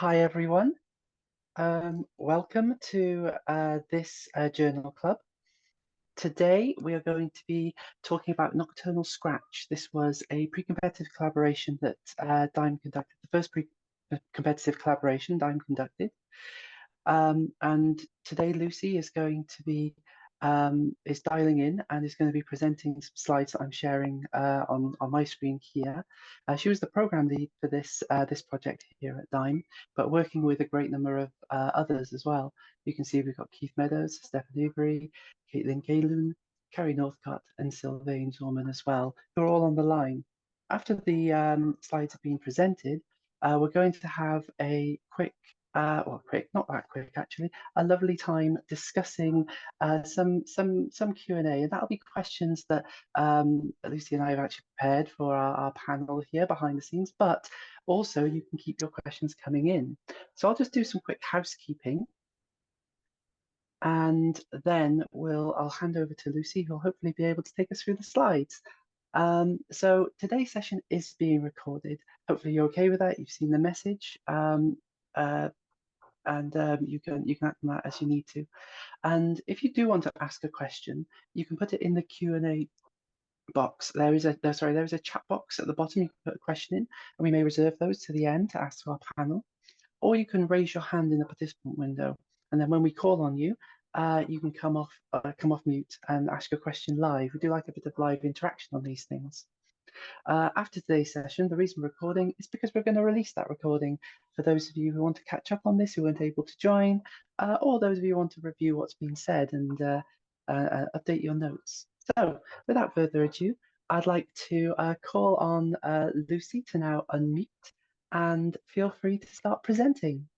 Hi everyone. Welcome to this journal club. Today we are going to be talking about Nocturnal Scratch. This was a pre-competitive collaboration that DIME conducted, the first pre-competitive collaboration DIME conducted. And today Lucy is going to be is dialing in and is going to be presenting some slides that I'm sharing on my screen here. She was the program lead for this project here at DIME, but working with a great number of others as well. You can see we've got Keith Meadows, Stefan Newbury, Caitlin Galoon, Carrie Northcott, and Sylvain Zorman as well, who are all on the line. After the slides have been presented, we're going to have a quick not that quick actually, a lovely time discussing some Q&A, and that'll be questions that Lucy and I have actually prepared for our panel here behind the scenes, but also you can keep your questions coming in. So I'll just do some quick housekeeping, and then I'll hand over to Lucy, who'll hopefully be able to take us through the slides. So today's session is being recorded. Hopefully you're okay with that. You've seen the message. You can act on that as you need to. And if you do want to ask a question, you can put it in the Q&A box. There is a chat box at the bottom. You can put a question in, and we may reserve those to the end to ask to our panel. Or you can raise your hand in the participant window, and then when we call on you, you can come off mute and ask a question live. We do like a bit of live interaction on these things. After today's session, the reason we're recording is because we're going to release that recording for those of you who want to catch up on this, who weren't able to join, or those of you who want to review what's been said and update your notes. So without further ado, I'd like to call on Lucy to now unmute, and feel free to start presenting.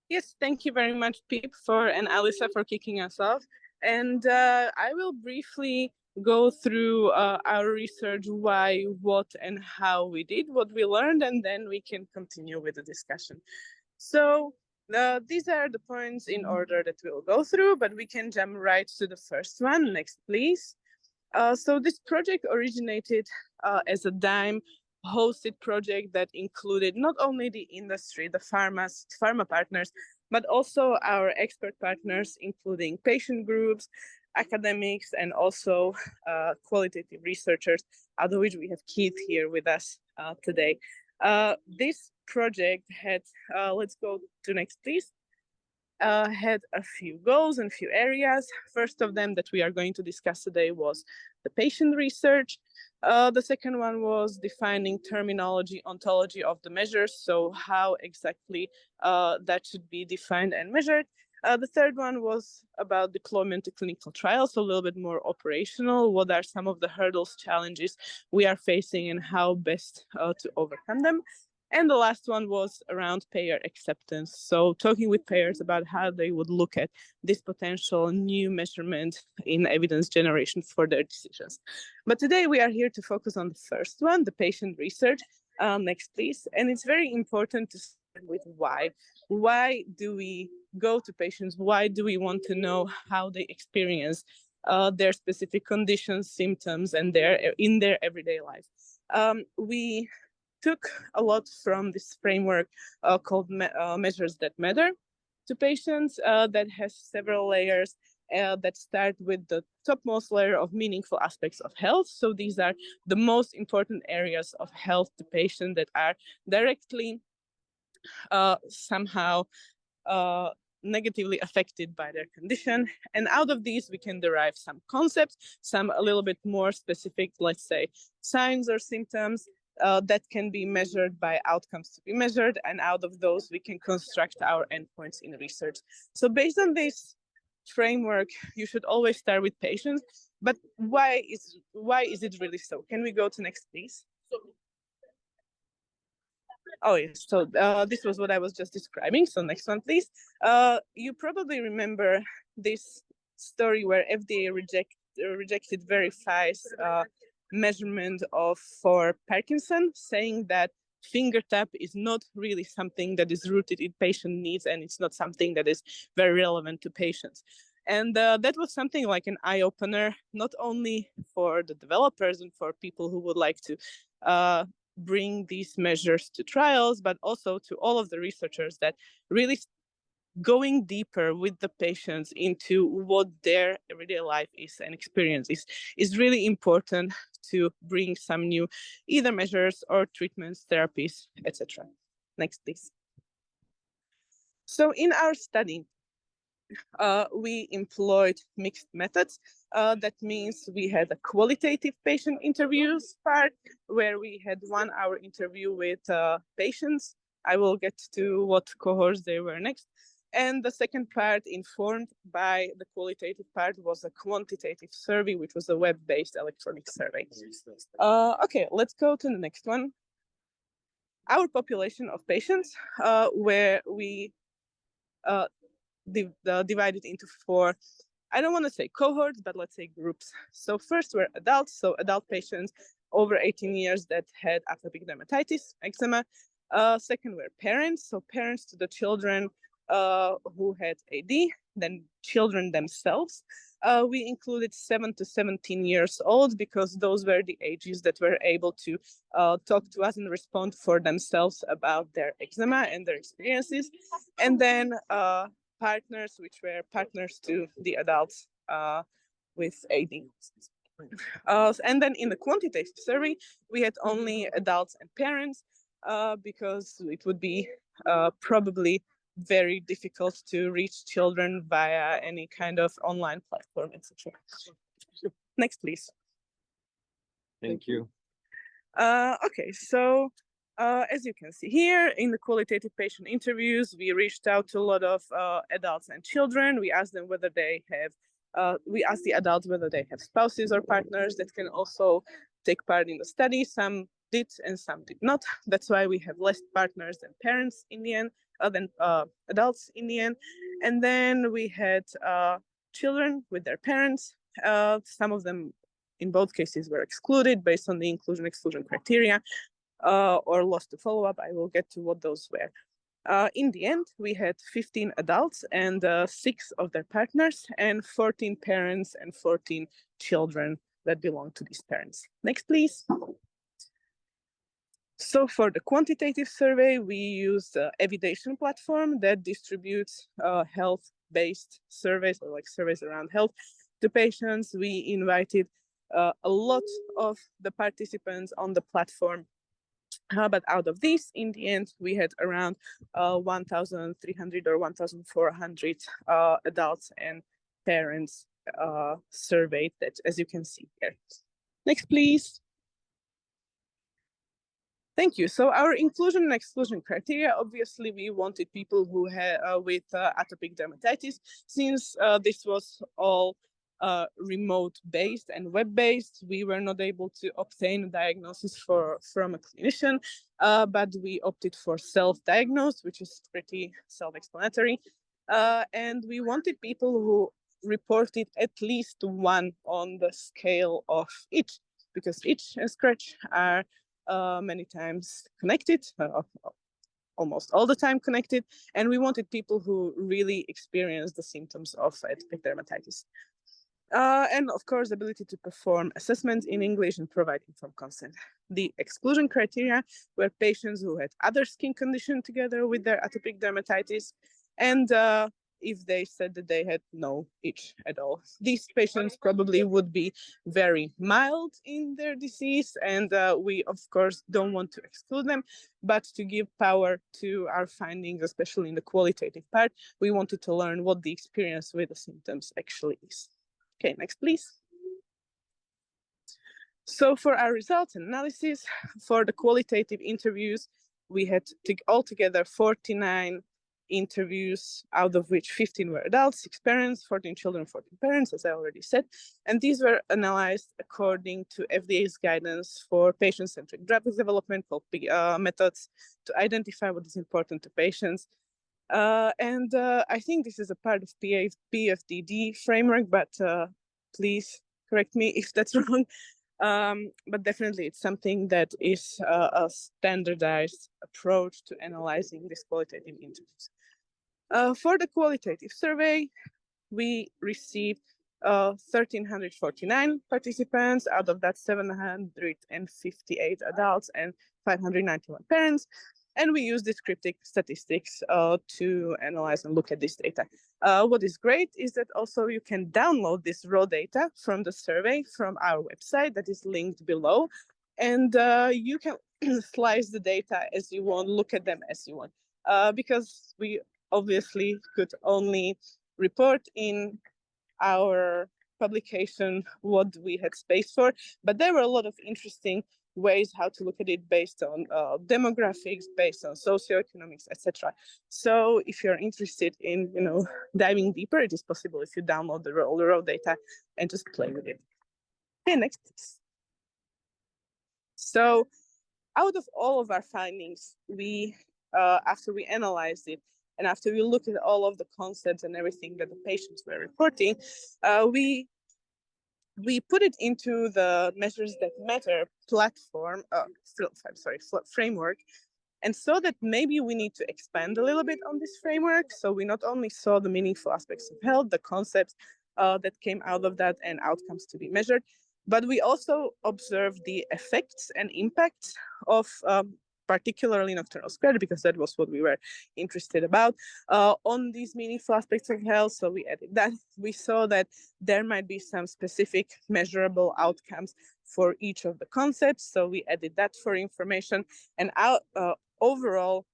Yes, thank you very much, Pip, and Alyssa for kicking us off. And I will briefly go through our research, why, what, and how we did what we learned, and then we can continue with the discussion. So these are the points in order that we'll go through, but we can jump right to the first one. Next, please. So this project originated as a DIME hosted project that included not only the industry, the pharma partners, but also our expert partners, including patient groups, academics, and also qualitative researchers, out of which we have Keith here with us today. This project had, let's go to next, please, had a few goals and a few areas. First of them that we are going to discuss today was the patient research. The second one was defining terminology, ontology of the measures, so how exactly that should be defined and measured. The third one was about deployment to clinical trials, so a little bit more operational. What are some of the hurdles, challenges we are facing, and how best to overcome them? And the last one was around payer acceptance. So talking with payers about how they would look at this potential new measurement in evidence generation for their decisions. But today we are here to focus on the first one, the patient research. Next, please. And it's very important to start with why. Why do we go to patients? Why do we want to know how they experience their specific conditions, symptoms, and in their everyday life? We took a lot from this framework called Measures That Matter to patients that has several layers that start with the topmost layer of meaningful aspects of health. So these are the most important areas of health to patients that are directly somehow negatively affected by their condition. And out of these, we can derive some concepts, some a little bit more specific, let's say, signs or symptoms, that can be measured by outcomes to be measured, and out of those we can construct our endpoints in research. So based on this framework, you should always start with patients. But why is it really so? Can we go to next, please? Oh yes, so this was what I was just describing. So next one, please. You probably remember this story where FDA rejected Verify's measurement for Parkinson, saying that finger tap is not really something that is rooted in patient needs, and it's not something that is very relevant to patients. And that was something like an eye-opener, not only for the developers and for people who would like to bring these measures to trials, but also to all of the researchers that really going deeper with the patients into what their everyday life is and experience is really important to bring some new either measures or treatments, therapies, etc. Next, please. So in our study, we employed mixed methods. That means we had a qualitative patient interviews part where we had 1 hour interview with patients. I will get to what cohorts they were next. And the second part, informed by the qualitative part, was a quantitative survey, which was a web-based electronic survey. Okay, let's go to the next one. Our population of patients, where we divided into 4, I don't want to say cohorts, but let's say groups. So first were adults, so adult patients over 18 years that had atopic dermatitis, eczema. Second were parents, so parents to the children who had AD, then children themselves. We included 7 to 17 years old because those were the ages that were able to talk to us and respond for themselves about their eczema and their experiences. And then partners, which were partners to the adults with AD. And then in the quantitative survey, we had only adults and parents because it would be probably very difficult to reach children via any kind of online platform, etc. Next, please. Thank you. Okay, so as you can see here, in the qualitative patient interviews, we reached out to a lot of adults and children. We asked them whether they have, we asked the adults whether they have spouses or partners that can also take part in the study. Some did and some did not. That's why we have less partners than parents in the end, than adults in the end. And then we had children with their parents. Some of them, in both cases, were excluded based on the inclusion-exclusion criteria or lost to follow-up. I will get to what those were. In the end, we had 15 adults and 6 of their partners and 14 parents and 14 children that belong to these parents. Next, please. So for the quantitative survey, we used the Evidation platform that distributes health-based surveys or like surveys around health to patients. We invited a lot of the participants on the platform. But out of these, in the end, we had around 1,300 or 1,400 adults and parents surveyed, that, as you can see here. Next, please. Thank you. So our inclusion and exclusion criteria, obviously, we wanted people who had with atopic dermatitis, since this was all remote-based and web-based. We were not able to obtain a diagnosis from a clinician, but we opted for self-diagnosed, which is pretty self-explanatory. And we wanted people who reported at least 1 on the scale of itch, because itch and scratch are many times connected, almost all the time connected, and we wanted people who really experience the symptoms of atopic dermatitis. And of course, the ability to perform assessments in English and provide informed consent. The exclusion criteria were patients who had other skin condition together with their atopic dermatitis, and if they said that they had no itch at all. These patients probably would be very mild in their disease, and we, of course, don't want to exclude them, but to give power to our findings, especially in the qualitative part, we wanted to learn what the experience with the symptoms actually is. Okay, next, please. So for our results and analysis, for the qualitative interviews, we had altogether 49 interviews, out of which 15 were adults, 6 parents, 14 children, 14 parents, as I already said. And these were analyzed according to FDA's guidance for patient-centric drug development, called methods to identify what is important to patients. And I think this is a part of PFDD framework, but please correct me if that's wrong. But definitely it's something that is a standardized approach to analyzing these qualitative interviews. For the qualitative survey, we received 1,349 participants, out of that 758 adults and 591 parents. And we use descriptive statistics to analyze and look at this data. What is great is that also you can download this raw data from the survey from our website that is linked below. And you can slice the data as you want, look at them as you want. Because we obviously could only report in our publication what we had space for, but there were a lot of interesting ways how to look at it based on demographics, based on socioeconomics, etc. So if you're interested in diving deeper, it is possible if you download the raw data and just play with it. Okay, next please. So out of all of our findings, we after we analyzed it and after we looked at all of the concepts and everything that the patients were reporting, we put it into the Measures That Matter platform, framework, and saw that maybe we need to expand a little bit on this framework. So we not only saw the meaningful aspects of health, the concepts that came out of that and outcomes to be measured, but we also observed the effects and impacts of particularly nocturnal scratch, because that was what we were interested about, on these meaningful aspects of health. So we added that. We saw that there might be some specific measurable outcomes for each of the concepts. So we added that for information. And overall,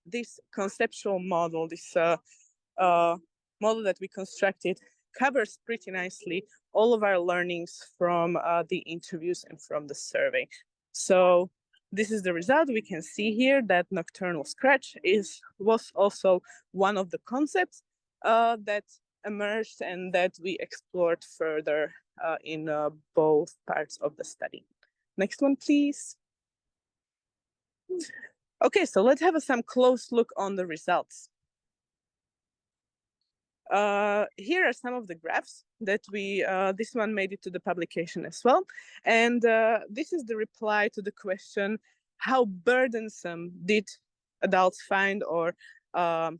this conceptual model, this model that we constructed, covers pretty nicely all of our learnings from the interviews and from the survey. So this is the result. We can see here that nocturnal scratch was also one of the concepts that emerged and that we explored further in both parts of the study. Next one, please. Okay, so let's have some close look on the results. Here are some of the graphs that this one made it to the publication as well. And this is the reply to the question, how burdensome did adults find, or on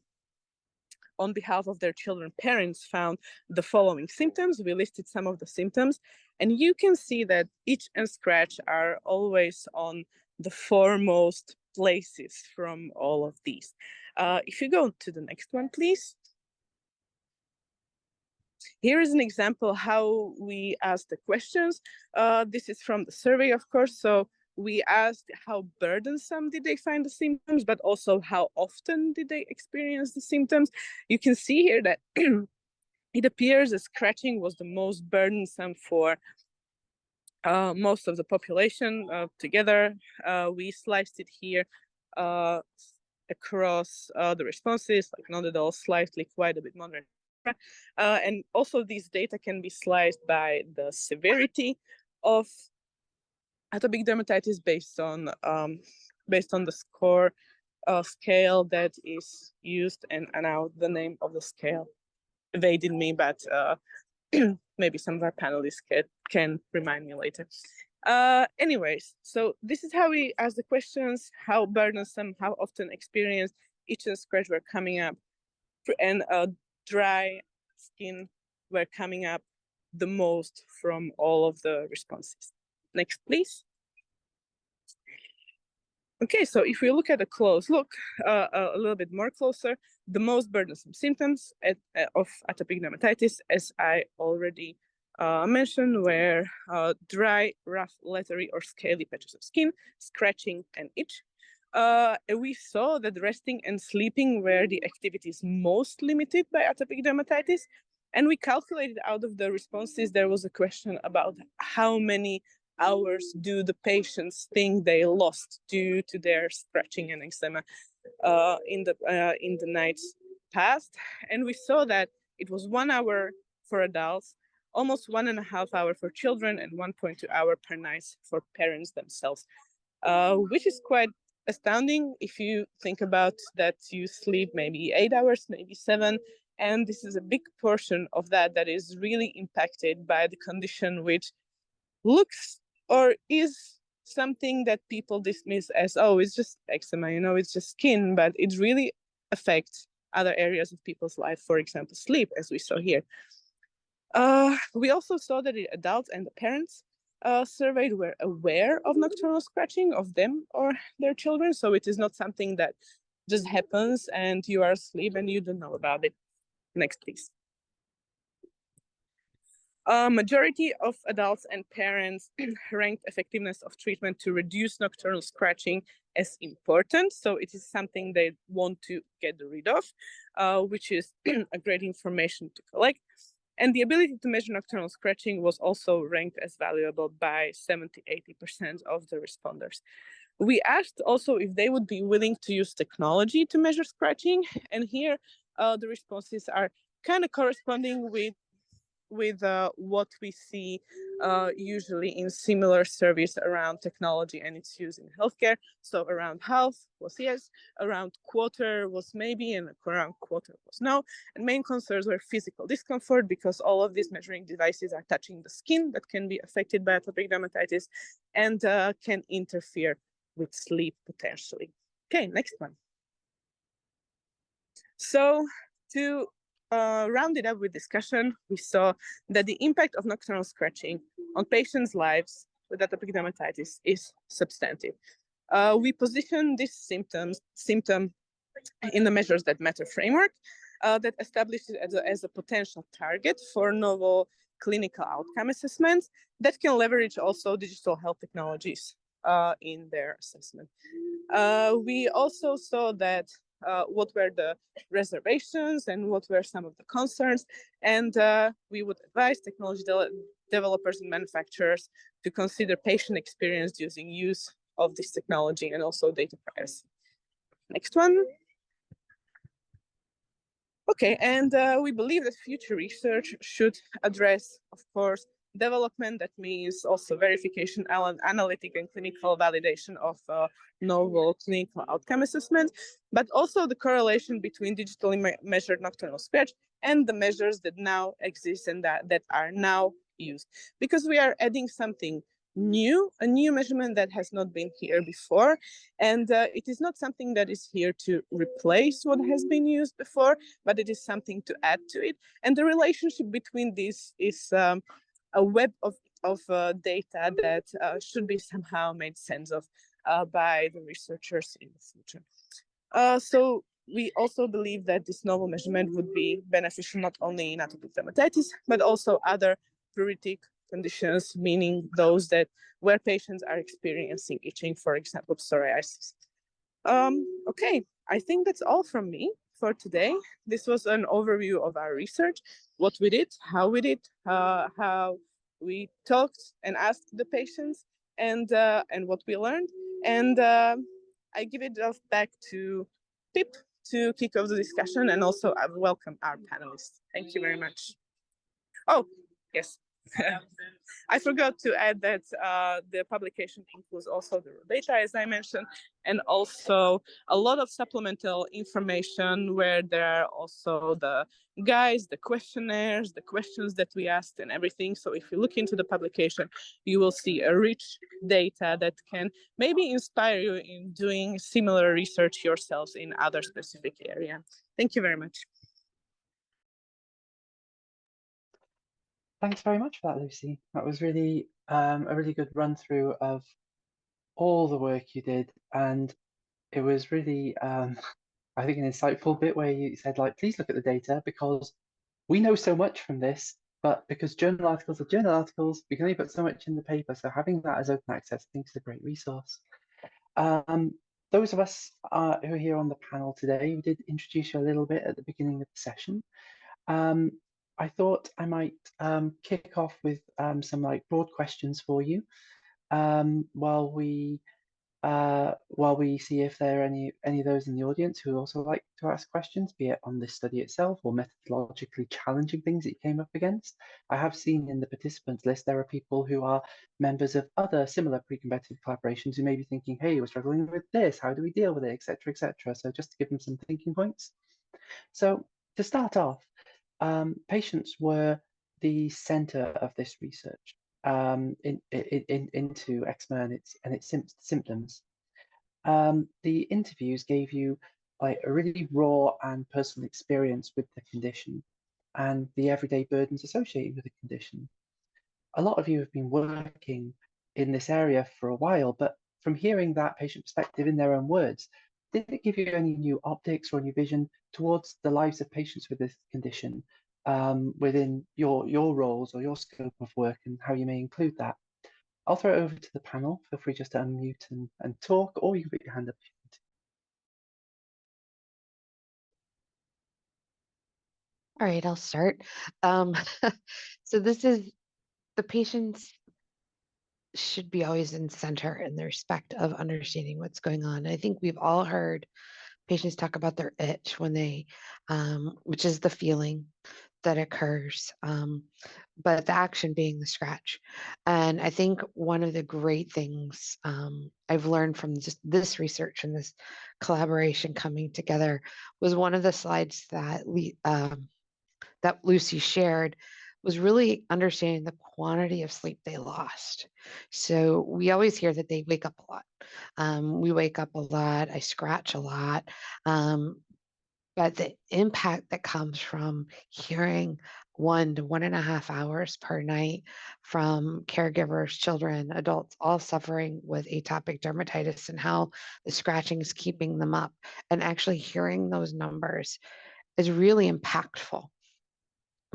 behalf of their children, parents found the following symptoms. We listed some of the symptoms, and you can see that itch and scratch are always on the foremost places from all of these. If you go to the next one, please. Here is an example how we asked the questions. This is from the survey, of course. So we asked how burdensome did they find the symptoms, but also how often did they experience the symptoms. You can see here that it appears that scratching was the most burdensome for most of the population together. We sliced it here across the responses, like not at all, slightly, quite a bit moderate. And also these data can be sliced by the severity of atopic dermatitis based on the score scale that is used, and now the name of the scale evaded me, but maybe some of our panelists can remind me later. Anyways, so this is how we ask the questions: how burdensome, how often experienced itch and scratch were coming up, and dry skin were coming up the most from all of the responses. Next, please. Okay, so if we look at a close look, a little bit more closer, the most burdensome symptoms of atopic dermatitis, as I already mentioned, were dry, rough, leathery, or scaly patches of skin, scratching, and itch. We saw that resting and sleeping were the activities most limited by atopic dermatitis. And we calculated out of the responses, there was a question about how many hours do the patients think they lost due to their scratching and eczema in the nights past. And we saw that it was 1 hour for adults, almost 1.5 hours for children, and 1.2 hours per night for parents themselves, which is quite astounding if you think about that you sleep maybe 8 hours, maybe 7, and this is a big portion of that is really impacted by the condition, which looks or is something that people dismiss as, oh, it's just eczema, it's just skin, but it really affects other areas of people's life, for example, sleep, as we saw here. We also saw that the adults and the parents surveyed were aware of nocturnal scratching of them or their children. So it is not something that just happens and you are asleep and you don't know about it. Next, please. Majority of adults and parents ranked effectiveness of treatment to reduce nocturnal scratching as important. So it is something they want to get rid of, which is a great information to collect. And the ability to measure nocturnal scratching was also ranked as valuable by 70–80% of the responders. We asked also if they would be willing to use technology to measure scratching. And here the responses are kind of corresponding with what we see usually in similar surveys around technology and its use in healthcare. So around health was yes, around quarter was maybe, and around quarter was no. And main concerns were physical discomfort because all of these measuring devices are touching the skin that can be affected by atopic dermatitis and can interfere with sleep potentially. Okay, next one. So to round it up with discussion, we saw that the impact of nocturnal scratching on patients' lives with atopic dermatitis is substantive. We position this symptom in the measures that matter framework that establishes it as a potential target for novel clinical outcome assessments that can leverage also digital health technologies in their assessment. We also saw that what were the reservations and what were some of the concerns. And we would advise technology developers and manufacturers to consider patient experience using use of this technology and also data privacy. Next one. Okay, and we believe that future research should address, of course, development. That means also verification, analytic and clinical validation of novel clinical outcome assessment, but also the correlation between digitally measured nocturnal scratch and the measures that now exist and that are now used. Because we are adding something new, a new measurement that has not been here before. And it is not something that is here to replace what has been used before, but it is something to add to it. And the relationship between these is a web of data that should be somehow made sense of by the researchers in the future. So we also believe that this novel measurement would be beneficial not only in atopic dermatitis, but also other pruritic conditions, meaning those that where patients are experiencing itching, for example, psoriasis. Okay, I think that's all from me for today. This was an overview of our research, what we did, how how we talked and asked the patients, and what we learned. And I give it off back to Pip to kick off the discussion, and also I welcome our panelists. Thank you very much. Oh, yes. I forgot to add that the publication includes also the raw data, as I mentioned, and also a lot of supplemental information where there are also the guides, the questionnaires, the questions that we asked and everything. So if you look into the publication, you will see a rich data that can maybe inspire you in doing similar research yourselves in other specific areas. Thank you very much. Thanks very much for that, Lucy. That was really a really good run through of all the work you did, and it was really I think an insightful bit where you said, like, please look at the data because we know so much from this, but because journal articles are journal articles, we can only put so much in the paper. So having that as open access, I think, is a great resource. Those of us who are here on the panel today, we did introduce you a little bit at the beginning of the session. I thought I might kick off with some like broad questions for you while we see if there are any of those in the audience who also like to ask questions, be it on this study itself or methodologically challenging things that you came up against. I have seen in the participants list there are people who are members of other similar pre-competitive collaborations who may be thinking, hey, we're struggling with this, how do we deal with it, etc., etc. So just to give them some thinking points. So to start off, patients were the center of this research into eczema and its symptoms. The interviews gave you like a really raw and personal experience with the condition. and the everyday burdens associated with the condition. A lot of you have been working in this area for a while, but from hearing that patient perspective in their own words, did it give you any new optics or new vision towards the lives of patients with this condition within your roles or your scope of work and how you may include that? I'll throw it over to the panel. Feel free just to unmute and talk, or you can put your hand up if you want to. All right, I'll start. So this is the patients should be always in center in the respect of understanding what's going on. I think we've all heard patients talk about their itch when they, which is the feeling that occurs, but the action being the scratch. And I think one of the great things I've learned from just this research and this collaboration coming together was one of the slides that that Lucy shared was really understanding the quantity of sleep they lost. So we always hear that they wake up a lot. We wake up a lot. I scratch a lot. But the impact that comes from hearing 1 to 1.5 hours per night from caregivers, children, adults, all suffering with atopic dermatitis and how the scratching is keeping them up, and actually hearing those numbers is really impactful.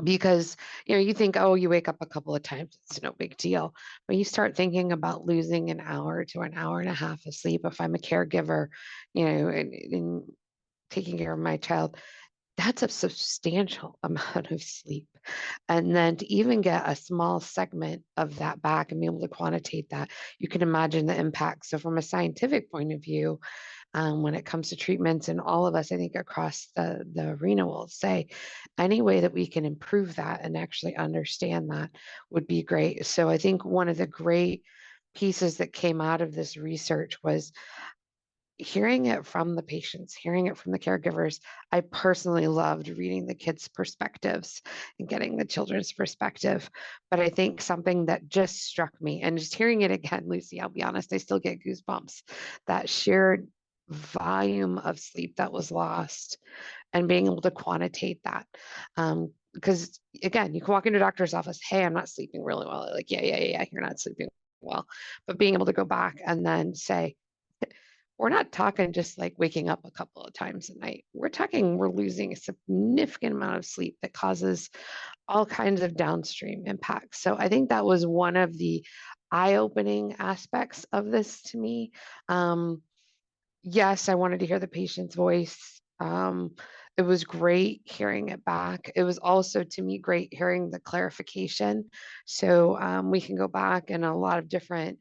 Because you think, oh, you wake up a couple of times, it's no big deal. But you start thinking about losing an hour to an hour and a half of sleep. If I'm a caregiver, and taking care of my child, that's a substantial amount of sleep. And then to even get a small segment of that back and be able to quantitate that, you can imagine the impact. So from a scientific point of view, when it comes to treatments, and all of us, I think, across the arena will say any way that we can improve that and actually understand that would be great. So I think one of the great pieces that came out of this research was hearing it from the patients, hearing it from the caregivers. I personally loved reading the kids' perspectives and getting the children's perspective. But I think something that just struck me, and just hearing it again, Lucy, I'll be honest, I still get goosebumps, that shared volume of sleep that was lost and being able to quantitate that. Because again, you can walk into a doctor's office, hey, I'm not sleeping really well. They're like, yeah, you're not sleeping well. But being able to go back and then say, we're not talking just like waking up a couple of times a night. We're talking we're losing a significant amount of sleep that causes all kinds of downstream impacts. So I think that was one of the eye-opening aspects of this to me. Yes, I wanted to hear the patient's voice. It was great hearing it back. It was also, to me, great hearing the clarification. So we can go back in a lot of different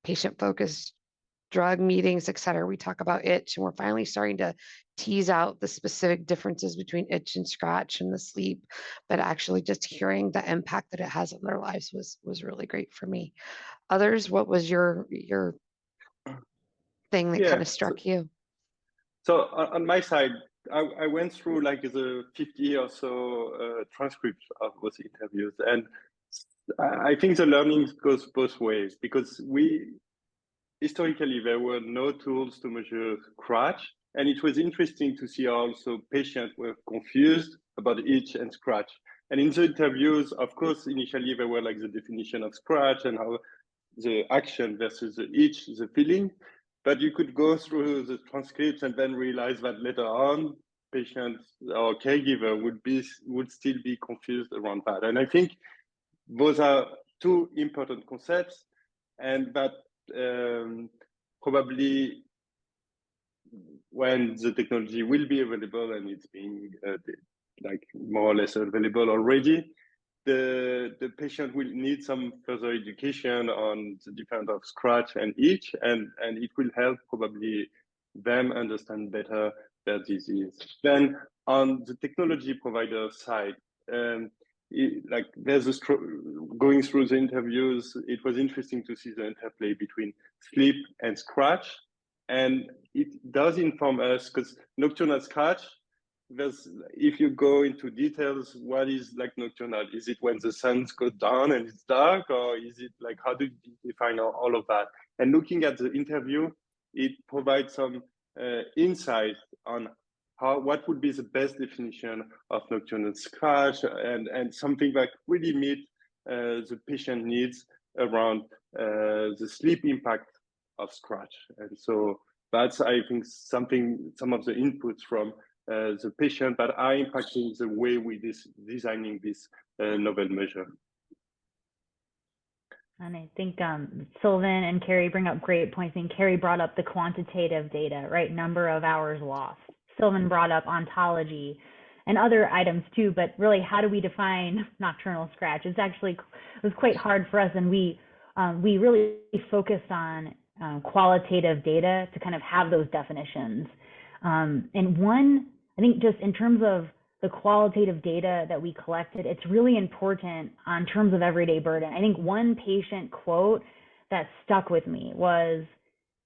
patient-focused drug meetings, et cetera. We talk about itch, and we're finally starting to tease out the specific differences between itch and scratch and the sleep, but actually just hearing the impact that it has on their lives was really great for me. Others, what was your thing that kind of struck you? So on my side, I went through like the 50 or so transcripts of those interviews, and I think the learning goes both ways, because historically there were no tools to measure scratch, and it was interesting to see also patients were confused about itch and scratch. And in the interviews, of course, initially there were like the definition of scratch and how the action versus the itch, the feeling. But you could go through the transcripts and then realize that later on, patients or caregiver would still be confused around that. And I think those are two important concepts, and that probably when the technology will be available, and it's being like more or less available already, the patient will need some further education on the difference of scratch and itch, and it will help probably them understand better their disease. Then on the technology provider side, like there's going through the interviews, it was interesting to see the interplay between sleep and scratch, and it does inform us, because nocturnal scratch, if you go into details, what is like nocturnal? Is it when the sun goes down and it's dark, or is it like, how do you define all of that? And looking at the interview, it provides some insight on what would be the best definition of nocturnal scratch, and something that really meet the patient needs around the sleep impact of scratch. And so that's, I think, some of the inputs from the patient that are impacting the way we designing this novel measure. And I think Sylvan and Carrie bring up great points. I mean, Carrie brought up the quantitative data, right? Number of hours lost. Sylvan brought up ontology and other items too, but really, how do we define nocturnal scratch? It was quite hard for us, and we really focused on qualitative data to kind of have those definitions. And one, I think just in terms of the qualitative data that we collected, it's really important on terms of everyday burden. I think one patient quote that stuck with me was,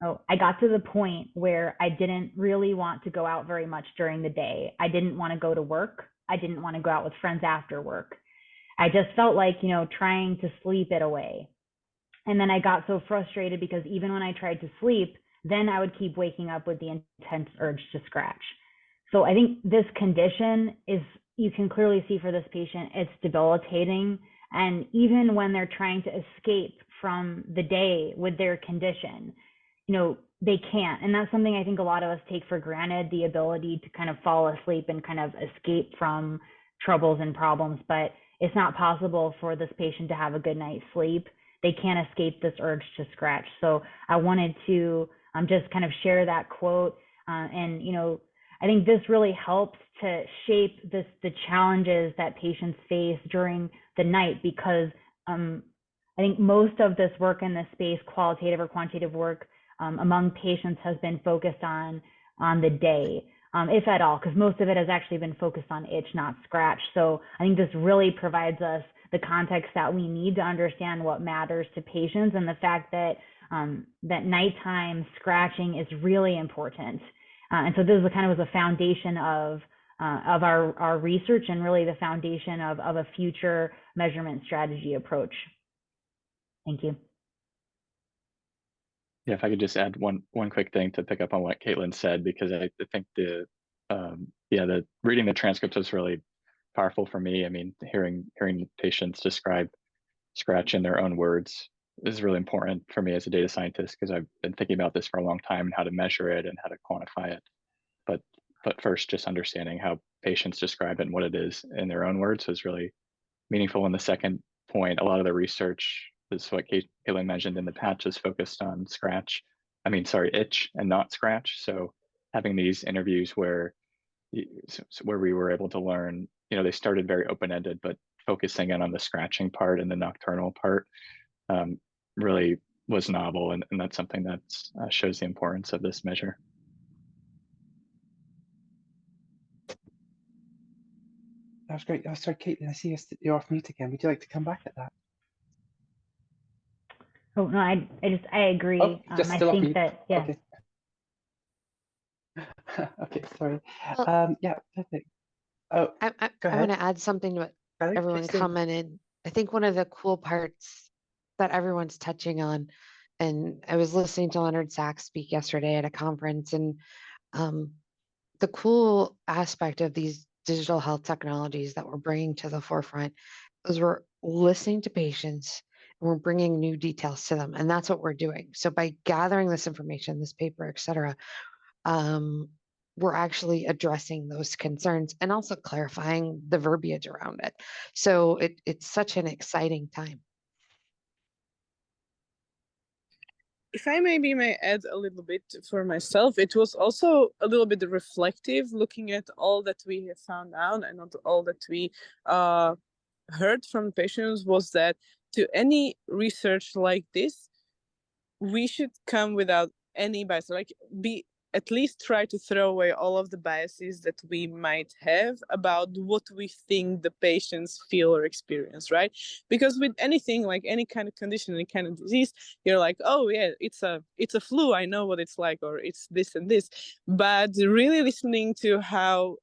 "Oh, I got to the point where I didn't really want to go out very much during the day. I didn't want to go to work. I didn't want to go out with friends after work. I just felt like, trying to sleep it away. And then I got so frustrated because even when I tried to sleep, then I would keep waking up with the intense urge to scratch." So I think this condition is, you can clearly see for this patient, it's debilitating. And even when they're trying to escape from the day with their condition, they can't. And that's something I think a lot of us take for granted, the ability to kind of fall asleep and kind of escape from troubles and problems. But it's not possible for this patient to have a good night's sleep. They can't escape this urge to scratch. So I wanted to just kind of share that quote. I think this really helps to shape the challenges that patients face during the night, because I think most of this work in this space, qualitative or quantitative work, among patients has been focused on the day, if at all, because most of it has actually been focused on itch, not scratch. So I think this really provides us the context that we need to understand what matters to patients, and the fact that that nighttime scratching is really important. And so this was a foundation of our research, and really the foundation of a future measurement strategy approach. Thank you. Yeah, if I could just add one quick thing to pick up on what Caitlin said, because I think the reading the transcripts was really powerful for me. I mean, hearing patients describe scratch in their own words is really important for me as a data scientist, because I've been thinking about this for a long time and how to measure it and how to quantify it. But first, just understanding how patients describe it and what it is in their own words was really meaningful. And the second point, a lot of the research, this is what Caitlin mentioned in the patch, is focused on itch and not scratch. So having these interviews where we were able to learn, they started very open-ended, but focusing in on the scratching part and the nocturnal part really was novel. And that's something that shows the importance of this measure. That was great. Oh, sorry, Caitlin, I see you're off mute again. Would you like to come back at that? Oh, no, I agree. Oh, just still I off think mute. that, yeah. Okay. Okay, sorry. Well, yeah, perfect. Oh, I go want ahead. to add something to what Kelly, everyone please do. commented. I think one of the cool parts that everyone's touching on, and I was listening to Leonard Sachs speak yesterday at a conference, and the cool aspect of these digital health technologies that we're bringing to the forefront is we're listening to patients and we're bringing new details to them, and that's what we're doing. So by gathering this information, this paper, et cetera, we're actually addressing those concerns and also clarifying the verbiage around it. So it's such an exciting time. If I may add a little bit for myself, it was also a little bit reflective, looking at all that we have found out and all that we heard from patients, was that to any research like this, we should come without any bias, at least try to throw away all of the biases that we might have about what we think the patients feel or experience, right? Because with anything, like any kind of condition, any kind of disease, you're like, oh yeah, it's a flu, I know what it's like, or it's this and this. But really listening to how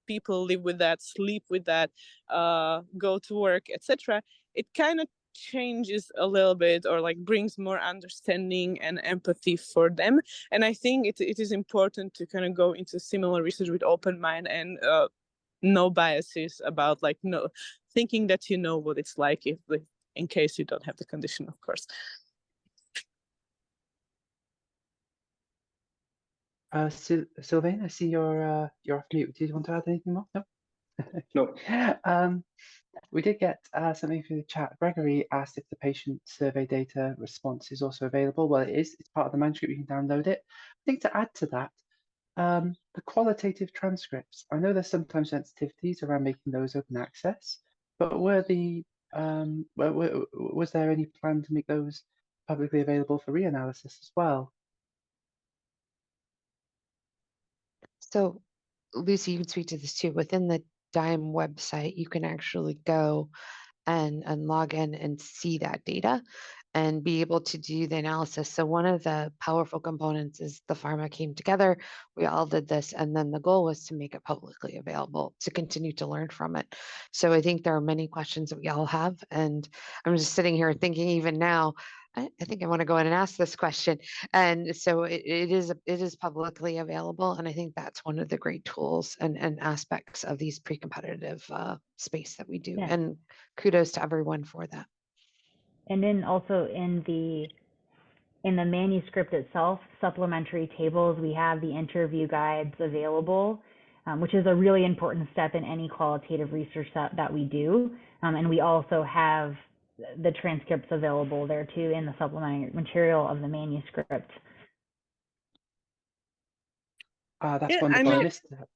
people live with that, sleep with that, go to work, etc., it kind of changes a little bit, or like brings more understanding and empathy for them. And I think it is important to kind of go into similar research with open mind and no biases about like thinking that you know what it's like if in case you don't have the condition, of course. Sylvain, I see you're off mute. Did you want to add anything more? No. No. We did get something through the chat. Gregory asked if the patient survey data response is also available. Well, it is. It's part of the manuscript. You can download it. I think to add to that, the qualitative transcripts. I know there's sometimes sensitivities around making those open access, but was there any plan to make those publicly available for reanalysis as well? So, Lucy, you can speak to this too. Within the DIME website, you can actually go and log in and see that data and be able to do the analysis. So one of the powerful components is the pharma came together, we all did this, and then the goal was to make it publicly available to continue to learn from it. So I think there are many questions that we all have, and I'm just sitting here thinking even now, I think I want to go in and ask this question. And so it is publicly available. And I think that's one of the great tools and aspects of these pre-competitive space that we do. Yeah. And kudos to everyone for that. And then also in the manuscript itself, supplementary tables, we have the interview guides available, which is a really important step in any qualitative research that we do. And we also have the transcripts available there too in the supplementary material of the manuscript. That's Yeah, wonderful. I mean, I missed that.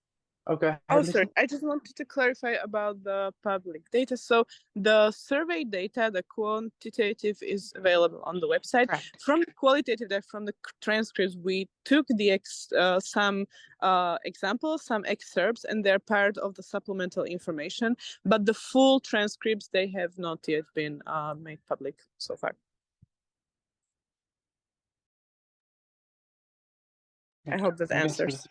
Oh, go ahead. oh, sorry. Lucy. I just wanted to clarify about the public data. So the survey data, the quantitative, is available on the website. Correct. From the qualitative data, from the transcripts, we took the some examples, some excerpts, and they're part of the supplemental information. But the full transcripts, they have not yet been made public so far. I hope that answers.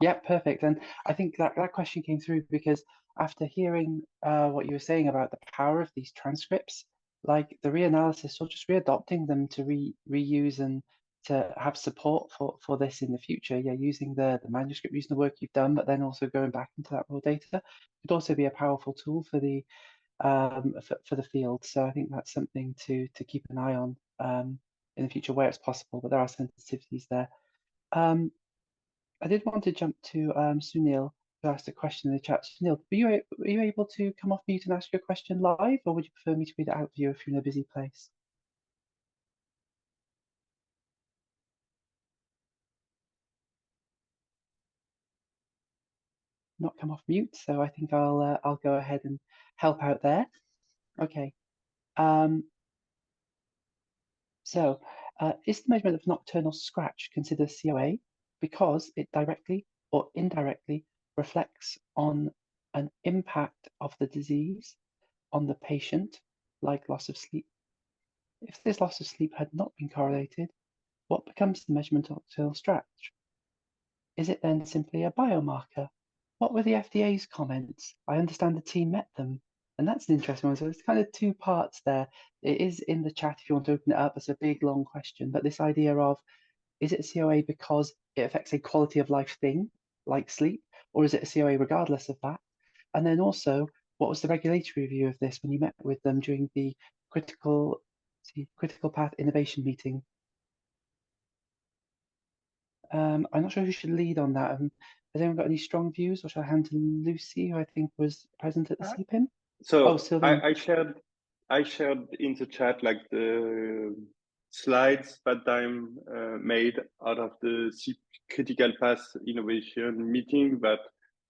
Yeah, perfect. And I think that question came through because after hearing what you were saying about the power of these transcripts, like the reanalysis or just readopting them to reuse and to have support for this in the future, yeah, using the manuscript, using the work you've done, but then also going back into that raw data could also be a powerful tool for the for the field. So I think that's something to keep an eye on in the future where it's possible, but there are sensitivities there. I did want to jump to Sunil, who asked a question in the chat. Sunil, were you able to come off mute and ask your question live, or would you prefer me to read it out for you if you're in a busy place? Not come off mute, so I think I'll go ahead and help out there. Okay. Is the measurement of nocturnal scratch considered COA because it directly or indirectly reflects on an impact of the disease on the patient, like loss of sleep? If this loss of sleep had not been correlated, what becomes the measurement of nocturnal scratch? Is it then simply a biomarker? What were the FDA's comments? I understand the team met them. And that's an interesting one. So it's kind of two parts there. It is in the chat if you want to open it up. It's a big, long question. But this idea of, is it a COA because it affects a quality of life thing, like sleep? Or is it a COA regardless of that? And then also, what was the regulatory review of this when you met with them during the critical path innovation meeting? I'm not sure who should lead on that. Has anyone got any strong views, or shall I hand to Lucy, who I think was present at the CPIM? So Sylvain. I shared in the chat like the slides that I'm made out of the critical path innovation meeting that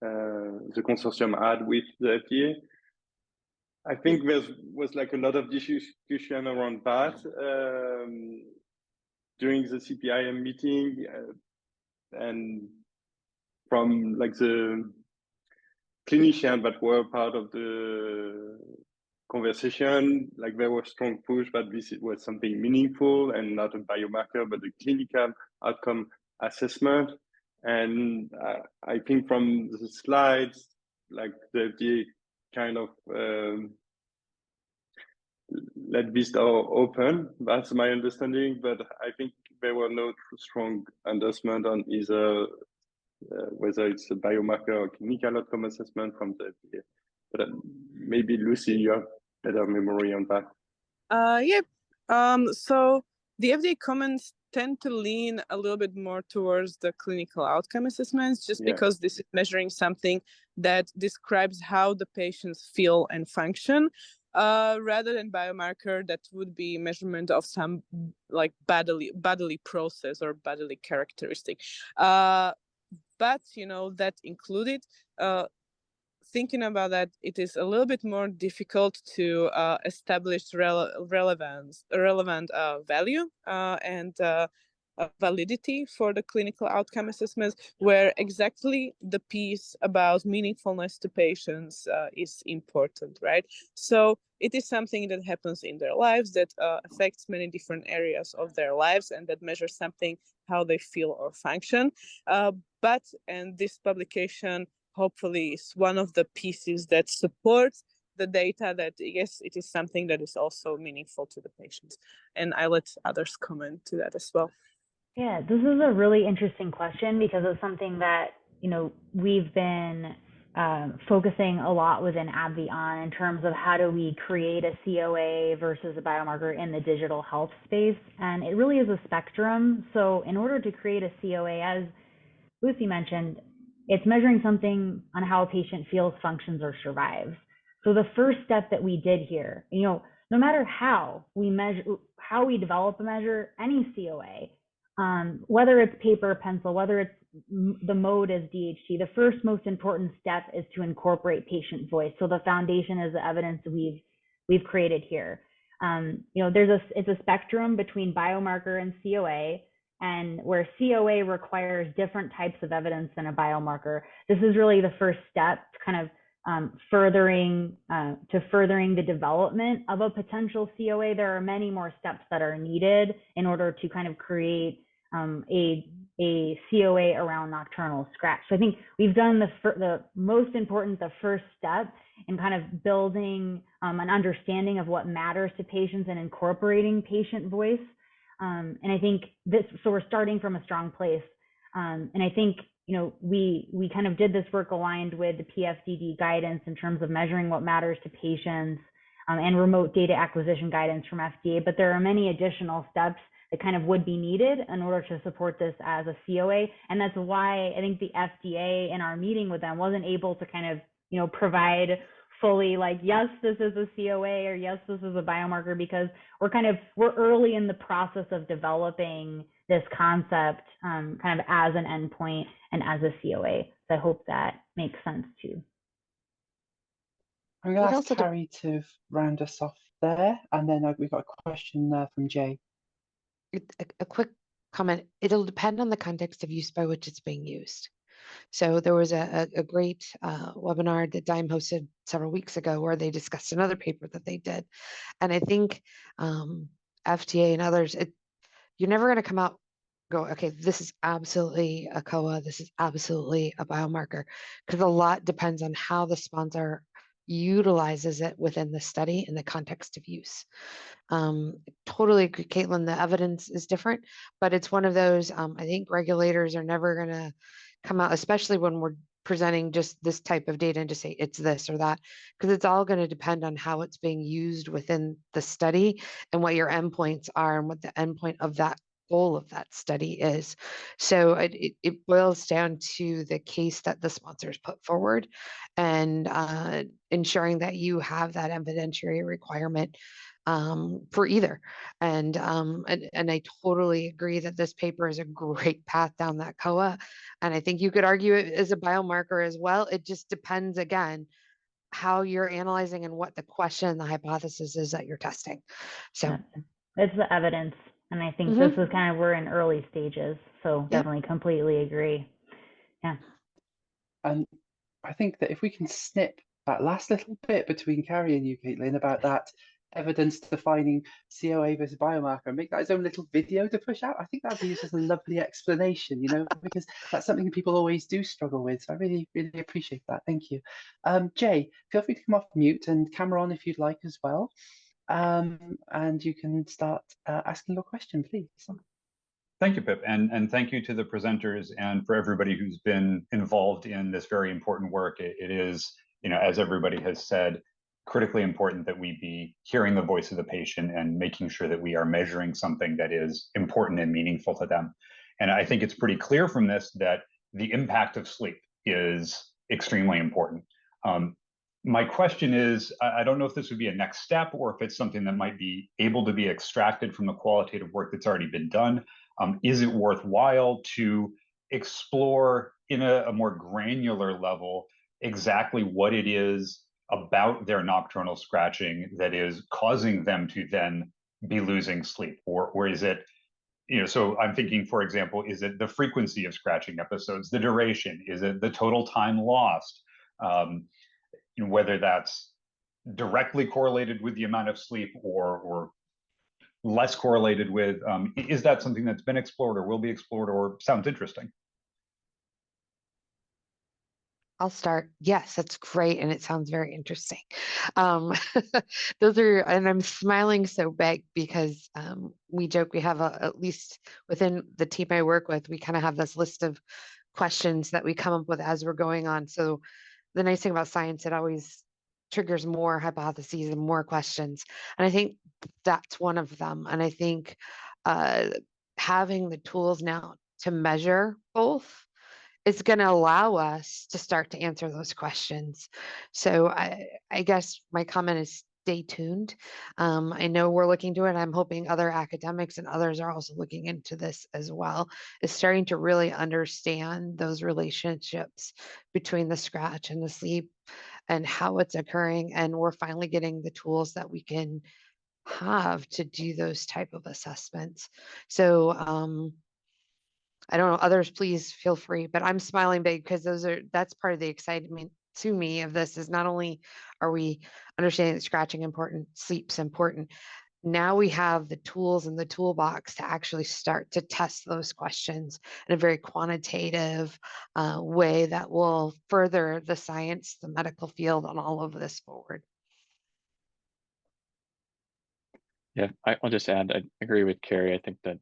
the consortium had with the FDA. I think there was like a lot of discussion around that during the CPIM meeting, and from like the clinicians that were part of the conversation, like there was strong push that this was something meaningful and not a biomarker, but a clinical outcome assessment. And I think from the slides, like the FDA kind of let this door open. That's my understanding, but I think there were no strong endorsement on either whether it's a biomarker or clinical outcome assessment from the FDA. But maybe Lucy, you have better memory on that. So the FDA comments tend to lean a little bit more towards the clinical outcome assessments, just because this is measuring something that describes how the patients feel and function, rather than biomarker that would be measurement of some like bodily process or bodily characteristic. But that included, thinking about that, it is a little bit more difficult to establish relevant value and validity for the clinical outcome assessments, where exactly the piece about meaningfulness to patients is important, right? So it is something that happens in their lives that affects many different areas of their lives and that measures something, how they feel or function. And this publication hopefully is one of the pieces that supports the data that, yes, it is something that is also meaningful to the patients. And I let others comment to that as well. Yeah, this is a really interesting question because it's something that, we've been focusing a lot within AbbVie on in terms of how do we create a COA versus a biomarker in the digital health space. And it really is a spectrum. So in order to create a COA, as Lucy mentioned, it's measuring something on how a patient feels, functions, or survives. So the first step that we did here, no matter how we measure, how we develop a measure, any COA, whether it's paper or pencil, whether it's the mode is DHT, the first most important step is to incorporate patient voice. So the foundation is the evidence we've created here. It's a spectrum between biomarker and COA, and where COA requires different types of evidence than a biomarker. This is really the first step to kind of furthering the development of a potential COA. There are many more steps that are needed in order to kind of create a COA around nocturnal scratch. So I think we've done the most important, the first step in kind of building an understanding of what matters to patients and incorporating patient voice. And I think so we're starting from a strong place. And I think, we kind of did this work aligned with the PFDD guidance in terms of measuring what matters to patients and remote data acquisition guidance from FDA. But there are many additional steps that kind of would be needed in order to support this as a COA. And that's why I think the FDA in our meeting with them wasn't able to kind of, provide fully like, yes, this is a COA or yes, this is a biomarker, because we're early in the process of developing this concept kind of as an endpoint and as a COA. So I hope that makes sense too. I'm going to ask Carrie to round us off there, and then we've got a question from Jay. A quick comment. It'll depend on the context of use by which it's being used. So there was a great webinar that Dime hosted several weeks ago where they discussed another paper that they did. And I think FDA and others, you're never going to come out go, okay, this is absolutely a COA, this is absolutely a biomarker, because a lot depends on how the sponsor utilizes it within the study in the context of use. Totally agree, Caitlin, the evidence is different, but it's one of those, I think regulators are never going to come out, especially when we're presenting just this type of data and just say it's this or that, because it's all going to depend on how it's being used within the study and what your endpoints are and what the endpoint of that goal of that study is. So it boils down to the case that the sponsors put forward and ensuring that you have that evidentiary requirement for either. And I totally agree that this paper is a great path down that COA. And I think you could argue it as a biomarker as well. It just depends, again, how you're analyzing and what the question and the hypothesis is that you're testing. So it's the evidence. And I think this is kind of, we're in early stages. So definitely completely agree. Yeah. And I think that if we can snip that last little bit between Carrie and you, Caitlin, about that evidence defining COA versus biomarker and make that its own little video to push out, I think that'd be just a lovely explanation, because that's something that people always do struggle with. So I really, really appreciate that. Thank you. Jay, feel free to come off mute and camera on if you'd like as well. and you can start asking your question, please. Thank you, Pip, and thank you to the presenters and for everybody who's been involved in this very important work. It is, as everybody has said, critically important that we be hearing the voice of the patient and making sure that we are measuring something that is important and meaningful to them. And I think it's pretty clear from this that the impact of sleep is extremely important. My question is, I don't know if this would be a next step or if it's something that might be able to be extracted from the qualitative work that's already been done. Is it worthwhile to explore in a more granular level exactly what it is about their nocturnal scratching that is causing them to then be losing sleep? Or is it, so I'm thinking, for example, is it the frequency of scratching episodes, the duration? Is it the total time lost? Whether that's directly correlated with the amount of sleep or less correlated with, is that something that's been explored or will be explored or sounds interesting? I'll start. Yes, that's great. And it sounds very interesting. Those are, and I'm smiling so big because we joke, we have at least within the team I work with, we kind of have this list of questions that we come up with as we're going on. So the nice thing about science, it always triggers more hypotheses and more questions. And I think that's one of them. And I think having the tools now to measure both is going to allow us to start to answer those questions. So I guess my comment is stay tuned. I know we're looking to it. I'm hoping other academics and others are also looking into this as well, is starting to really understand those relationships between the scratch and the sleep and how it's occurring. And we're finally getting the tools that we can have to do those type of assessments. So I don't know, others, please feel free, but I'm smiling big because that's part of the excitement to me of this is not only are we understanding that scratching important, sleep's important, now we have the tools in the toolbox to actually start to test those questions in a very quantitative way that will further the science, the medical field on all of this forward. Yeah, I'll just add, I agree with Carrie. I think that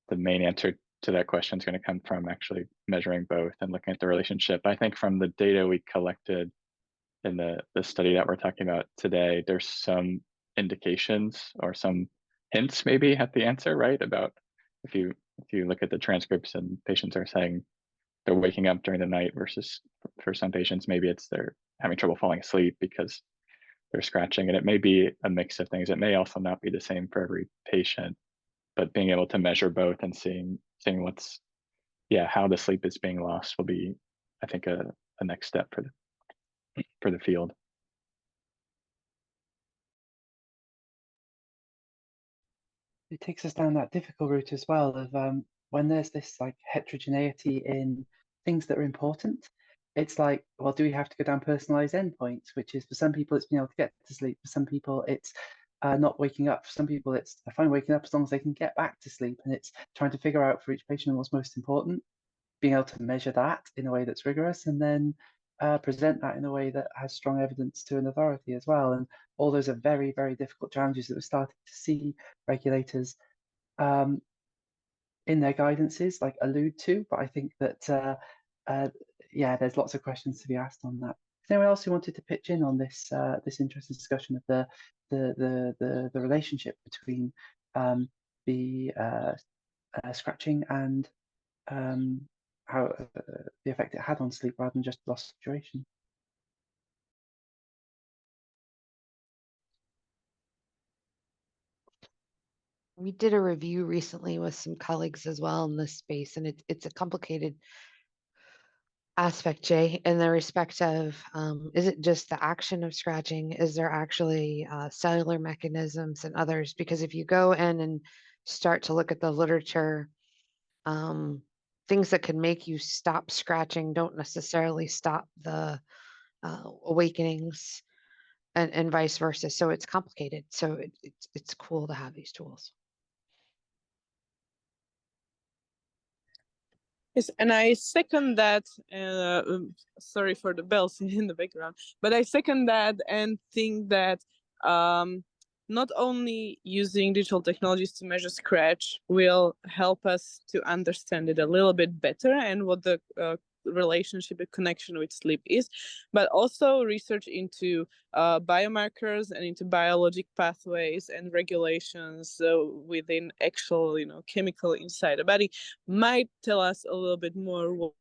the main answer to that question is going to come from actually measuring both and looking at the relationship. I think from the data we collected in the study that we're talking about today, there's some indications or some hints maybe at the answer, right? About if you look at the transcripts and patients are saying they're waking up during the night versus for some patients, maybe it's they're having trouble falling asleep because they're scratching, and it may be a mix of things. It may also not be the same for every patient, but being able to measure both and seeing what's, how the sleep is being lost will be, I think, a next step for the field. It takes us down that difficult route as well of when there's this like heterogeneity in things that are important. It's like, well, do we have to go down personalized endpoints, which is for some people it's being able to get to sleep, for some people it's not waking up, for some people it's fine waking up as long as they can get back to sleep, and it's trying to figure out for each patient what's most important, being able to measure that in a way that's rigorous, and then present that in a way that has strong evidence to an authority as well. And all those are very, very difficult challenges that we're starting to see regulators in their guidances like allude to, but I think that there's lots of questions to be asked on that. Is there anyone else who wanted to pitch in on this this interesting discussion of the relationship between the scratching and how the effect it had on sleep rather than just loss of duration? We did a review recently with some colleagues as well in this space, and it's a complicated aspect, Jay, in the respect of, is it just the action of scratching? Is there actually cellular mechanisms and others? Because if you go in and start to look at the literature, things that can make you stop scratching don't necessarily stop the awakenings and vice versa. So it's complicated. So it's cool to have these tools. Yes, and I second that. Sorry for the bells in the background, but I second that and think that not only using digital technologies to measure scratch will help us to understand it a little bit better and what the relationship and connection with sleep is, but also research into biomarkers and into biologic pathways and regulations within actual, chemical inside the body might tell us a little bit more what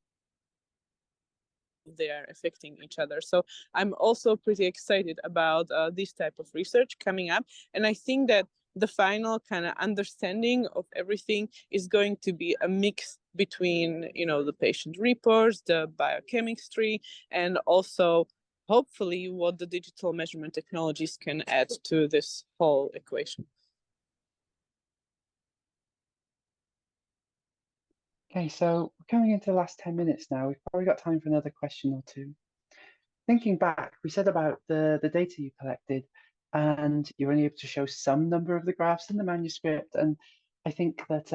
they are affecting each other. So I'm also pretty excited about this type of research coming up. And I think that the final kind of understanding of everything is going to be a mix between, the patient reports, the biochemistry, and also hopefully what the digital measurement technologies can add to this whole equation. Okay, so we're coming into the last 10 minutes now. We've probably got time for another question or two. Thinking back, we said about the data you collected, and you're only able to show some number of the graphs in the manuscript. And I think that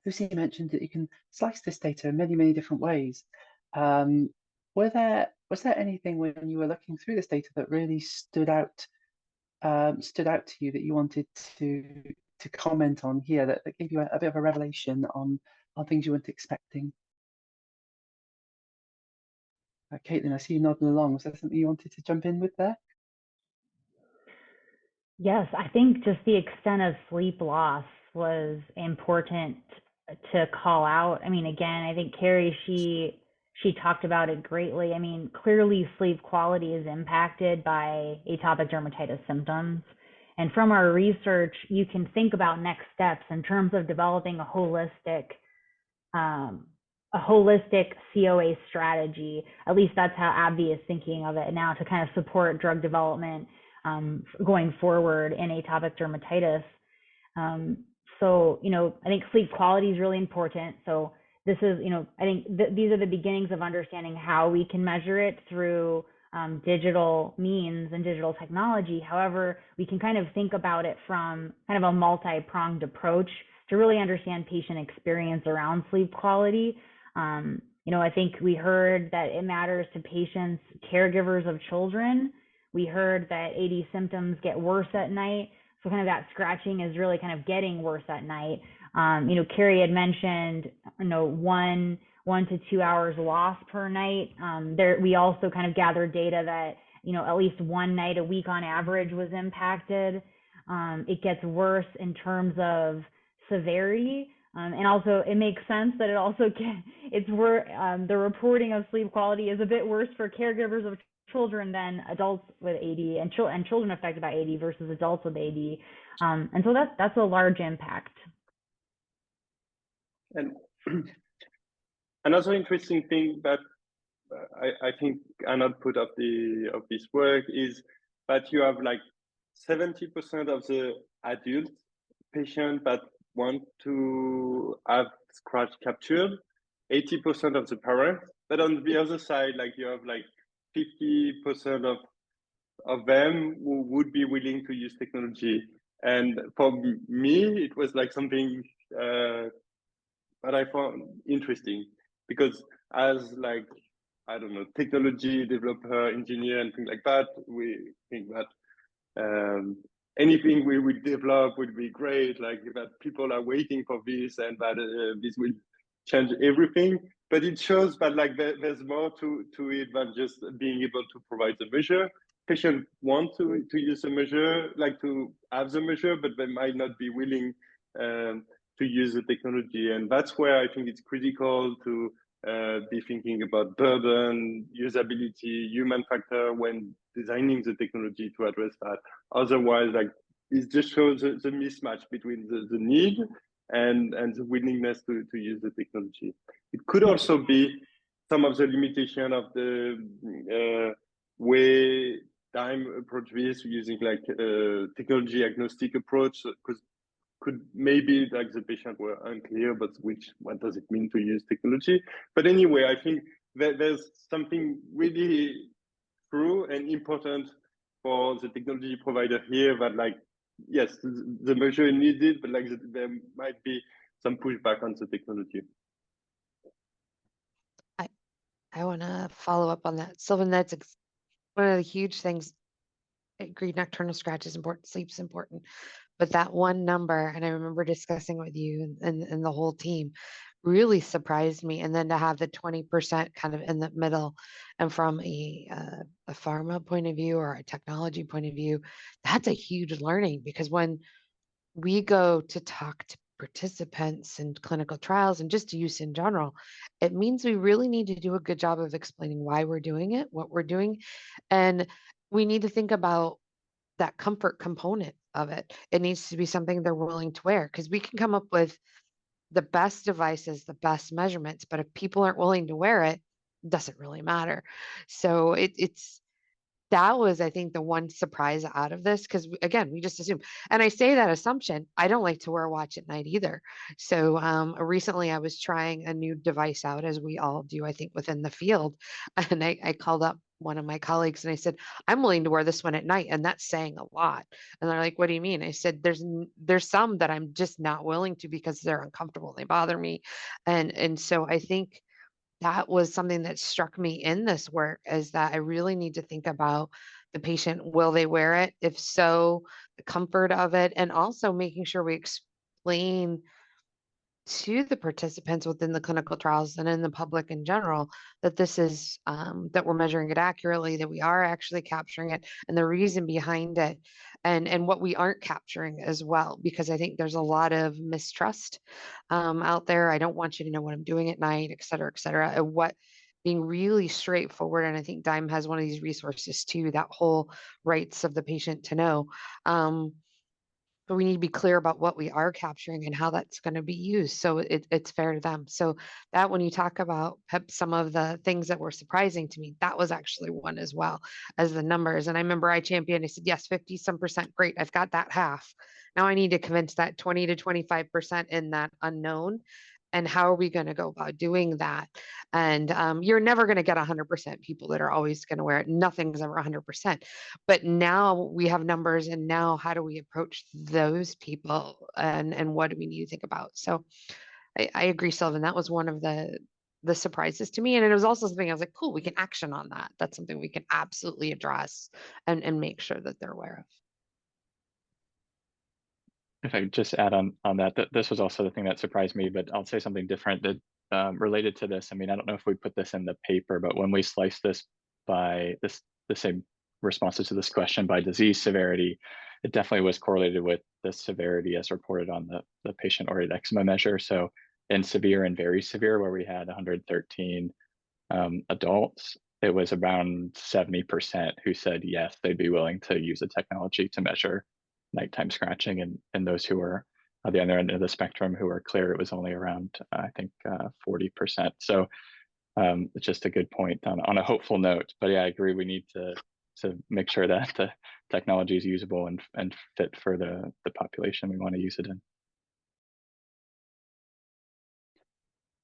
Lucy mentioned that you can slice this data in many, many different ways. Was there anything when you were looking through this data that really stood out to you that you wanted to comment on here that gave you a bit of a revelation on things you weren't expecting? Caitlin, I see you nodding along. Was there something you wanted to jump in with there? Yes, I think just the extent of sleep loss was important to call out. I mean, again, I think Carrie, she talked about it greatly. I mean, clearly sleep quality is impacted by atopic dermatitis symptoms. And from our research, you can think about next steps in terms of developing a holistic COA strategy. At least that's how AbbVie is thinking of it now, to kind of support drug development going forward in atopic dermatitis. So, I think sleep quality is really important. So this is, I think these are the beginnings of understanding how we can measure it through digital means and digital technology. However, we can kind of think about it from kind of a multi-pronged approach to really understand patient experience around sleep quality. I think we heard that it matters to patients, caregivers of children. We heard that AD symptoms get worse at night. So kind of that scratching is really kind of getting worse at night. Carrie had mentioned, 1 to 2 hours lost per night. We also kind of gathered data that, at least one night a week on average was impacted. It gets worse in terms of severity. And also it makes sense that the reporting of sleep quality is a bit worse for caregivers of children than adults with AD, and children affected by AD versus adults with AD. And so that's a large impact. And another interesting thing that I think an output of this work is that you have like 70% of the adult patients that want to have scratch captured, 80% of the parents, but on the other side, like you have like 50% of them who would be willing to use technology. And for me, it was like something that I found interesting, because as like, I don't know, technology developer, engineer, and things like that, we think that anything we will develop would be great, like that people are waiting for this and that this will change everything. But it shows that like there's more to it than just being able to provide the measure. Patients want to use the measure, like to have the measure, but they might not be willing to use the technology. And that's where I think it's critical to be thinking about burden, usability, human factor when designing the technology to address that. Otherwise, like it just shows the mismatch between the need and the willingness to use the technology. It could also be some of the limitation of the way time approach this, using like technology agnostic approach, because could maybe like the patient were unclear about what does it mean to use technology. But anyway, I think that there's something really true and important for the technology provider here, that like, yes, the measure is needed, but like there might be some pushback on the technology. I want to follow up on that. Sylvan, that's one of the huge things agree nocturnal scratch is important, sleep's important. But that one number, and I remember discussing with you and the whole team, really surprised me. And then to have the 20% kind of in the middle, and from a pharma point of view or a technology point of view, that's a huge learning, because when we go to talk to participants in clinical trials and just use in general, it means we really need to do a good job of explaining why we're doing it, what we're doing, and we need to think about that comfort component of it. It needs to be something they're willing to wear, because we can come up with the best devices, the best measurements, but if people aren't willing to wear it, it doesn't really matter. So it's that was, I think, the one surprise out of this, because again, we just assume, and I say that assumption, I don't like to wear a watch at night either. So recently I was trying a new device out, as we all do, I think, within the field. And I called up one of my colleagues and I said, I'm willing to wear this one at night. And that's saying a lot. And they're like, what do you mean? I said, there's some that I'm just not willing to, because they're uncomfortable, they bother me. And so I think that was something that struck me in this work, is that I really need to think about the patient. Will they wear it? If so, the comfort of it, and also making sure we explain to the participants within the clinical trials and in the public in general that this is that we're measuring it accurately, that we are actually capturing it, and the reason behind it, and what we aren't capturing as well, because I think there's a lot of mistrust out there. I don't want you to know what I'm doing at night, et cetera, et cetera. And what being really straightforward, and I think DIME has one of these resources too, that whole rights of the patient to know. But we need to be clear about what we are capturing and how that's going to be used, so it's fair to them. So that, when you talk about some of the things that were surprising to me, that was actually one, as well as the numbers. And I remember I championed, I said, yes, 50 some percent, great, I've got that half. Now I need to convince that 20 to 25% in that unknown. And how are we going to go about doing that? And you're never going to get 100% people that are always going to wear it. Nothing's ever 100%. But now we have numbers, and now how do we approach those people, and what do we need to think about? So I agree, Sylvan. That was one of the surprises to me. And it was also something I was like, cool, we can action on that. That's something we can absolutely address and make sure that they're aware of. If I could just add on that, this was also the thing that surprised me, but I'll say something different that related to this. I mean, I don't know if we put this in the paper, but when we slice this by the same responses to this question by disease severity, it definitely was correlated with the severity as reported on the patient-oriented eczema measure. So in severe and very severe, where we had 113 adults, it was around 70% who said yes, they'd be willing to use a technology to measure nighttime scratching, and those who were at the other end of the spectrum who were clear, it was only around I think 40%. So it's just a good point on a hopeful note. But yeah, I agree, we need to make sure that the technology is usable and fit for the population we want to use it in.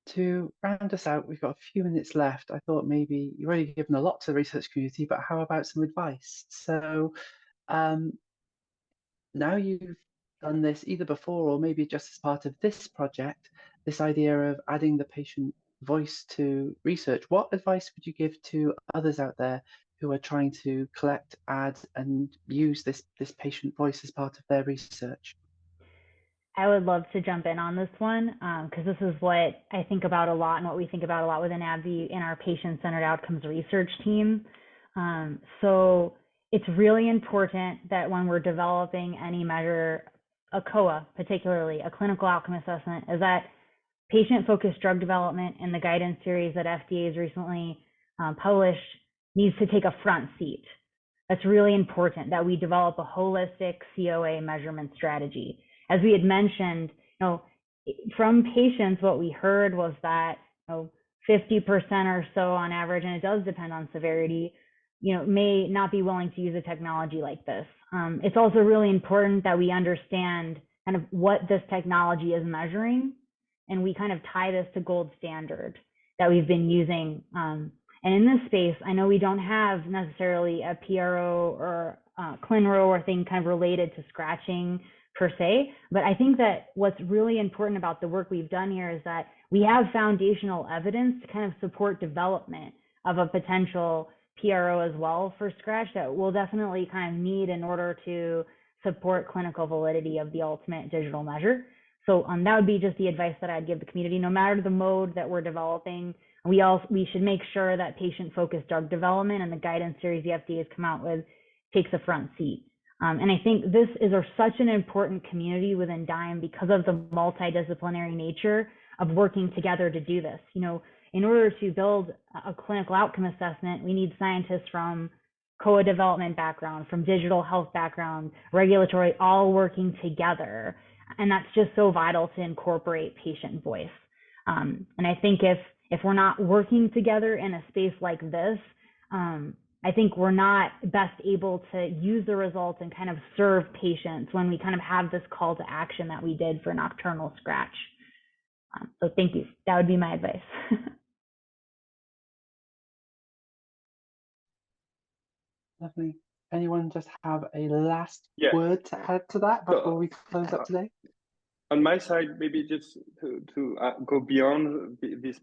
To round us out, we've got a few minutes left. I thought maybe you've already given a lot to the research community, but how about some advice? So now you've done this either before or maybe just as part of this project, this idea of adding the patient voice to research. What advice would you give to others out there who are trying to collect, add, and use this patient voice as part of their research? I would love to jump in on this one, because this is what I think about a lot, and what we think about a lot within AbbVie in our patient-centered outcomes research team. So it's really important that when we're developing any measure, a COA, particularly a clinical outcome assessment, is that patient-focused drug development in the guidance series that FDA has recently published needs to take a front seat. That's really important, that we develop a holistic COA measurement strategy. As we had mentioned, from patients, what we heard was that 50% or so on average, and it does depend on severity, may not be willing to use a technology like this. It's also really important that we understand kind of what this technology is measuring, and we kind of tie this to gold standard that we've been using. And in this space, I know we don't have necessarily a PRO or ClinRO or thing kind of related to scratching per se, but I think that what's really important about the work we've done here is that we have foundational evidence to kind of support development of a potential PRO as well for Scratch that we'll definitely kind of need in order to support clinical validity of the ultimate digital measure. So that would be just the advice that I'd give the community. No matter the mode that we're developing, we should make sure that patient-focused drug development and the guidance series the FDA has come out with takes a front seat. And I think this is such an important community within DIME because of the multidisciplinary nature of working together to do this. You know, in order to build a clinical outcome assessment, we need scientists from COA development background, from digital health background, regulatory, all working together. And that's just so vital to incorporate patient voice. And I think if we're not working together in a space like this, I think we're not best able to use the results and kind of serve patients when we kind of have this call to action that we did for Nocturnal Scratch. So thank you. That would be my advice. Lovely. Anyone just have a last Yeah. word to add to that before we close up today? On my side, maybe just to go beyond this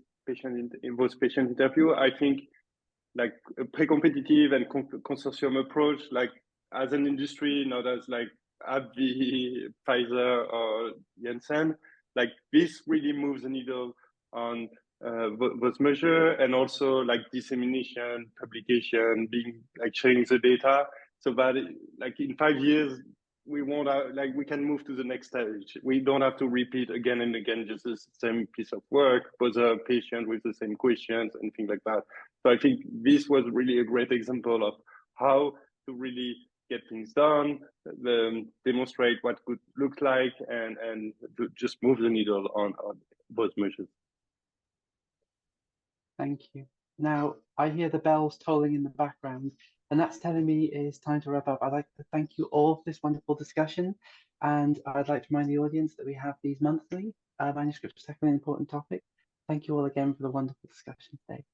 those patient interview, I think like a pre-competitive and consortium approach, like as an industry, not as like AbbVie, Pfizer, or Janssen, like this really moves the needle on those measures, and also like dissemination, publication, being like sharing the data, so that like in 5 years we won't like we can move to the next stage. We don't have to repeat again and again just the same piece of work, but the patient with the same questions and things like that. So I think this was really a great example of how to really get things done, demonstrate what good looks like, and to just move the needle on both measures. Thank you. Now, I hear the bells tolling in the background, and that's telling me it's time to wrap up. I'd like to thank you all for this wonderful discussion, and I'd like to remind the audience that we have these monthly manuscripts tackling an important topic. Thank you all again for the wonderful discussion today.